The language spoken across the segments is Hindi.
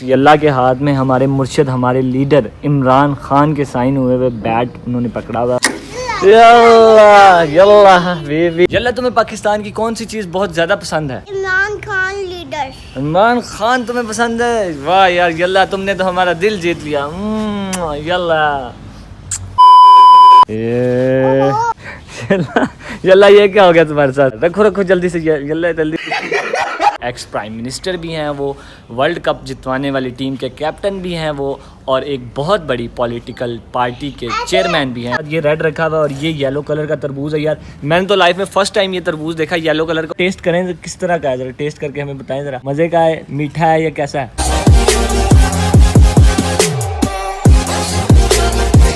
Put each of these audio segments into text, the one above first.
अल्लाह के हाथ में हमारे मुर्शिद, हमारे लीडर इमरान खान के साइन हुए हुए बैट उन्होंने पकड़ा हुआ। यल्ला तुम्हें पाकिस्तान की कौन सी चीज़ बहुत ज़्यादा पसंद है? इमरान खान लीडर। इमरान खान तुम्हें पसंद है? वाह यार यल्ला, तुमने तो हमारा दिल जीत लिया। यल्ला यल्ला ये क्या हो गया तुम्हारे साथ? रखो रखो जल्दी से यल्ला जल्दी। एक्स प्राइम मिनिस्टर भी हैं वो, वर्ल्ड कप जितवाने वाली टीम के कैप्टन भी हैं वो, और एक बहुत बड़ी पॉलिटिकल पार्टी के चेयरमैन भी हैं। ये रेड रखा हुआ और ये येलो कलर का तरबूज है। यार मैंने तो लाइफ में फर्स्ट टाइम ये तरबूज देखा येलो कलर का। टेस्ट करें तो किस तरह का है, जरा टेस्ट करके हमें बताएं जरा। मज़े का है, मीठा है या कैसा है?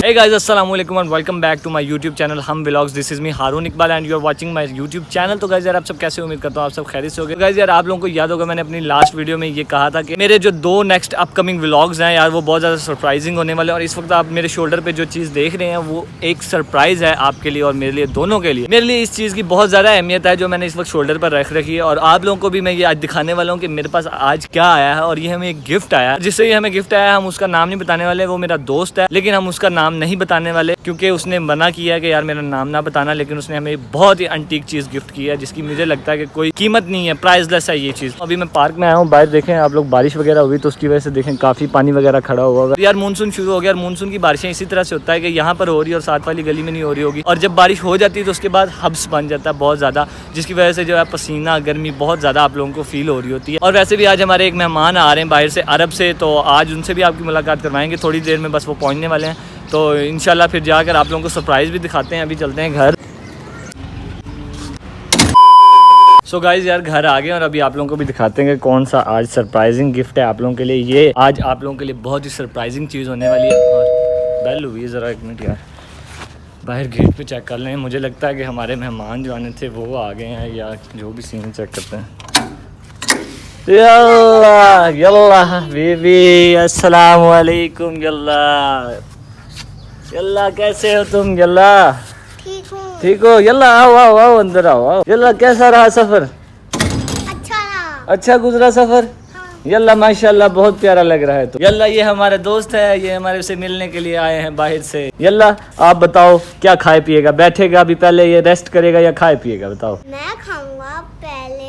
Hey guys, अस्सलाम वालेकुम and welcome back to my YouTube channel Hum vlogs. This is me Haroon Iqbal and you are watching my YouTube channel. तो गाइस यार आप सब कैसे, उम्मीद करता हूँ आप सब खैरियत से होंगे। गाइस यार आप लोगों को याद होगा मैंने अपनी लास्ट वीडियो में ये कहा था कि मेरे जो दो नेक्स्ट अपकमिंग व्लॉग्स हैं यार वो बहुत ज़्यादा सरप्राइजिंग होने वाले हैं। और इस वक्त आप मेरे शोल्डर पर जो चीज़ देख रहे हैं वो एक सरप्राइज़ है आपके लिए और मेरे लिए, दोनों के लिए। मेरे लिए इस चीज़ की बहुत ज़्यादा अहमियत है जो मैंने इस वक्त शोल्डर पर रख रखी है। और आप लोगों को भी मैं ये आज दिखाने वाला हूँ कि मेरे पास आज क्या आया है। और ये हमें एक गिफ्ट आया है। जिससे ये हमें गिफ्ट आया है हम उसका नाम नहीं बताने वाले। वो मेरा दोस्त है लेकिन हम उसका नाम नहीं बताने वाले क्योंकि उसने मना किया है कि यार मेरा नाम ना बताना। लेकिन उसने हमें बहुत ही एंटीक चीज़ गिफ्ट की है जिसकी मुझे लगता है कि कोई कीमत नहीं है, प्राइसलेस है ये चीज़। अभी मैं पार्क में आया हूँ, बाहर देखें आप लोग, बारिश वगैरह हुई तो उसकी वजह से देखें काफ़ी पानी वगैरह खड़ा हुआ होगा। यार मानसून शुरू हो गया और मानसून की बारिशें इसी तरह से होता है कि यहाँ पर हो रही है और साथ वाली गली में नहीं हो रही होगी। और जब बारिश हो जाती है तो उसके बाद हब्स बन जाता है बहुत ज़्यादा, जिसकी वजह से जो है पसीना गर्मी बहुत ज़्यादा आप लोगों को फील हो रही होती है। और वैसे भी आज हमारे एक मेहमान आ रहे हैं बाहर से, अरब से, तो आज उनसे भी आपकी मुलाकात करवाएंगे थोड़ी देर में, बस वो पहुँचने वाले हैं। तो इंशाल्लाह फिर जाकर आप लोगों को सरप्राइज़ भी दिखाते हैं। अभी चलते हैं घर। सो गाइज यार घर आ गए और अभी आप लोगों को भी दिखाते हैं कि कौन सा आज सरप्राइजिंग गिफ्ट है आप लोगों के लिए। ये आज आप लोगों के लिए बहुत ही सरप्राइजिंग चीज़ होने वाली है। और बेल हुई है, ज़रा एक मिनट यार बाहर गेट पे चेक कर लें। मुझे लगता है कि हमारे मेहमान जो आने थे वो आ गए हैं या जो भी सीन चेक करते हैं। यल्ला यल्ला बीबी, अस्सलाम वालेकुम। यल्ला यल्ला कैसे हो तुम? यल्ला ठीक हो? यल्ला आओ आओ आओ अंदर आओ। यल्ला कैसा रहा सफ़र? अच्छा गुजरा सफ़र? हाँ। यल्ला माशाल्लाह बहुत प्यारा लग रहा है। तो यल्ला ये हमारे दोस्त है, ये हमारे से मिलने के लिए आए हैं बाहर से। यल्ला आप बताओ क्या खाए पिएगा? बैठेगा अभी, पहले ये रेस्ट करेगा या खाए पिएगा? बताओ। मैं खाऊंगा पहले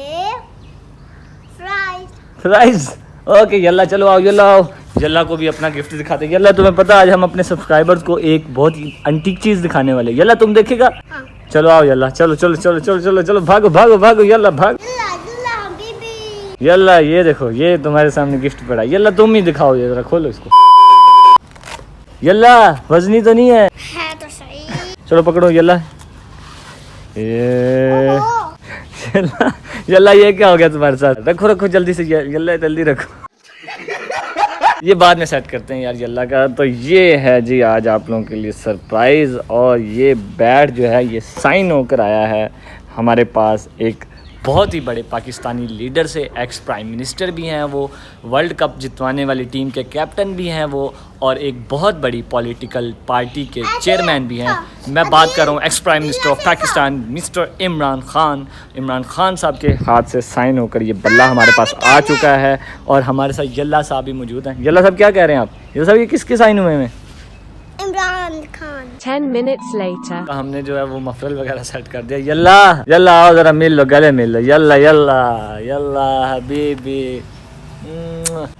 फ्राइज। ओके यल्ला चलो आओ, यल्ला आओ। यल्ला को भी अपना गिफ्ट दिखाते हैं। यल्ला तुम्हें पता आज हम अपने सब्सक्राइबर्स को एक बहुत ही एंटीक चीज़ दिखाने वाले। यल्ला तुम देखेगा? हाँ। चलो आओ यल्ला, चलो चलो चलो चलो चलो चलो भागो भागो भागो यल्ला भाग। यल्ला ये देखो, ये तुम्हारे सामने गिफ्ट पड़ा। यल्ला तुम ही दिखाओ, ये जरा खोलो इसको। यल्ला वजनी तो नहीं है तो सही। चलो पकड़ो यल्ला। यल्ला ये क्या हो गया तुम्हारे साथ? रखो रखो जल्दी से यल्ला जल्दी रखो। ये बाद में सेट करते हैं यार यल्ला का। तो ये है जी आज आप लोगों के लिए सरप्राइज़। और ये बैट जो है ये साइन होकर आया है हमारे पास एक बहुत ही बड़े पाकिस्तानी लीडर से। एक्स प्राइम मिनिस्टर भी हैं वो, वर्ल्ड कप जितवाने वाली टीम के कैप्टन भी हैं वो, और एक बहुत बड़ी पॉलिटिकल पार्टी के चेयरमैन भी हैं। मैं बात कर रहा हूँ ex prime minister of Pakistan mister Imran Khan. Imran Khan साहब के हाथ से साइन होकर ये बल्ला हमारे पास आ चुका है। और हमारे साथ यल्ला साहब भी मौजूद हैं। यल्ला साहब क्या कह रहे हैं आप? यल्ला साहब ये किसके साइन हुए हैं? इमरान खान। 10 minutes later हमने जो है वो मफरल वगैरह सेट कर दिया। यल्ला यल्ला आओ जरा मिल लो, गले मिल लो। यल्ला यल्ला यल्ला हबीबी।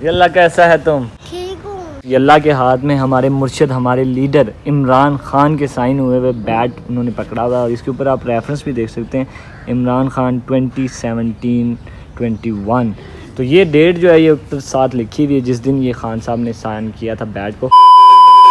यल्ला कैसा है तुम? ठीक हूँ। यल्ला के हाथ में हमारे मुर्शिद, हमारे लीडर इमरान खान के साइन हुए हुए बैट उन्होंने पकड़ा हुआ है। और इसके ऊपर आप रेफरेंस भी देख सकते हैं, इमरान खान 2017-21। तो ये डेट जो है ये साथ लिखी हुई है जिस दिन ये खान साहब ने साइन किया था बैट को।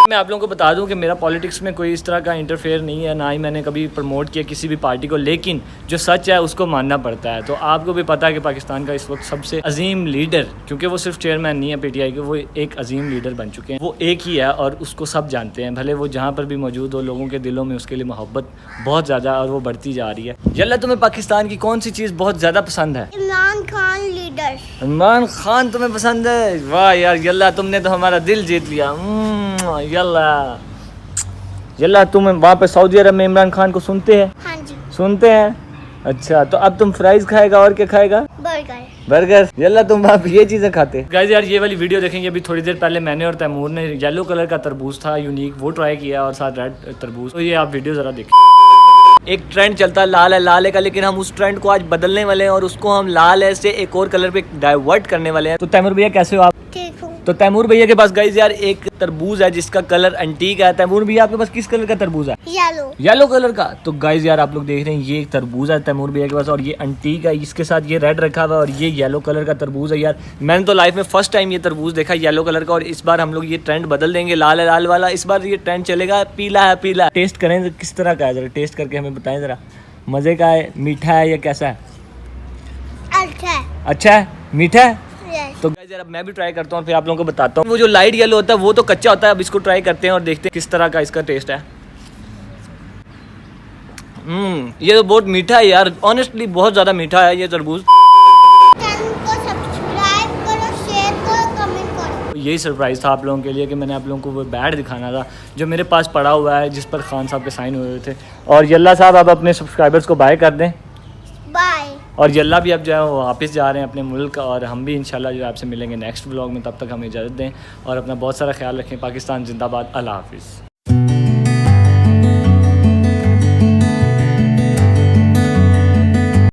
मैं आप लोगों को बता दूं कि मेरा पॉलिटिक्स में कोई इस तरह का इंटरफेयर नहीं है, ना ही मैंने कभी प्रमोट किया किसी भी पार्टी को। लेकिन जो सच है उसको मानना पड़ता है। तो आपको भी पता है कि पाकिस्तान का इस वक्त सबसे अजीम लीडर, क्योंकि वो सिर्फ चेयरमैन नहीं है पीटीआई के, वो एक अजीम लीडर बन चुके हैं। वो एक ही है और उसको सब जानते हैं, भले वो जहाँ पर भी मौजूद हो। लोगों के दिलों में उसके लिए मोहब्बत बहुत ज़्यादा और वो बढ़ती जा रही है। यल्ला तुम्हें पाकिस्तान की कौन सी चीज़ बहुत ज़्यादा पसंद है? इमरान खान लीडर। इमरान खान तुम्हें पसंद है? वाह यार यल्ला तुमने तो हमारा दिल जीत लिया। यल्ला यल्ला तुम वहाँ पे सऊदी अरब में इमरान खान को सुनते हैं? हाँ जी सुनते हैं। अच्छा तो अब तुम फ्राइज खाएगा और क्या खाएगा? बर्गर। यल्ला तुम आप ये चीजें खाते। गाइस यार ये वाली वीडियो देखेंगे, अभी थोड़ी देर पहले मैंने और तैमूर ने येलो कलर का तरबूज था यूनिक, वो ट्राई किया और साथ रेड तरबूज। तो ये आप वीडियो जरा देखिए। एक ट्रेंड चलता है लाल है का, लेकिन हम उस ट्रेंड को आज बदलने वाले हैं और उसको हम लाल है से एक और कलर पे डाइवर्ट करने वाले हैं। तो तैमूर भैया कैसे हो आप? ठीक हूँ। तो तैमूर भैया के पास गाइस यार एक तरबूज है जिसका कलर एंटीक है। तैमूर भैया आपके पास किस कलर का तरबूज है? येलो कलर का। तो गाइस यार आप लोग देख रहे हैं ये एक तरबूज है तैमूर भैया के पास और ये एंटीक है, इसके साथ ये रेड रखा हुआ है और ये येलो कलर का तरबूज है। यार मैंने तो लाइफ में फर्स्ट टाइम ये तरबूज देखा येलो कलर का, और इस बार हम लोग ये ट्रेंड बदल देंगे, लाल है लाल वाला। इस बार ये ट्रेंड चलेगा पीला है पीला। टेस्ट करें तो किस तरह का है, जरा टेस्ट करके हमें बताएं जरा। मजे का है, मीठा है या कैसा है? अच्छा है, मीठा है। तो गाइस यार अब मैं भी ट्राई करता हूँ, फिर आप लोगों को बताता हूँ। वो जो लाइट येलो होता है वो तो कच्चा होता है, अब इसको ट्राई करते हैं और देखते हैं किस तरह का इसका टेस्ट है। ये तो बहुत मीठा है यार, ऑनेस्टली बहुत ज़्यादा मीठा है ये तरबूज। यही सरप्राइज़ था आप लोगों के लिए कि मैंने आप लोगों को वो बैट दिखाना था जो मेरे पास पड़ा हुआ है, जिस पर खान साहब के साइन हुए थे। और यल्ला साहब आप अपने सब्सक्राइबर्स को बाय कर दें। बाय। और यल्ला भी अब जो है वो वापस जा रहे हैं अपने मुल्क, और हम भी इंशाल्लाह जो है आपसे मिलेंगे नेक्स्ट व्लॉग में। तब तक हमें इजाज़त दें और अपना बहुत सारा ख्याल रखें। पाकिस्तान जिंदाबाद। अल्लाह हाफिज़।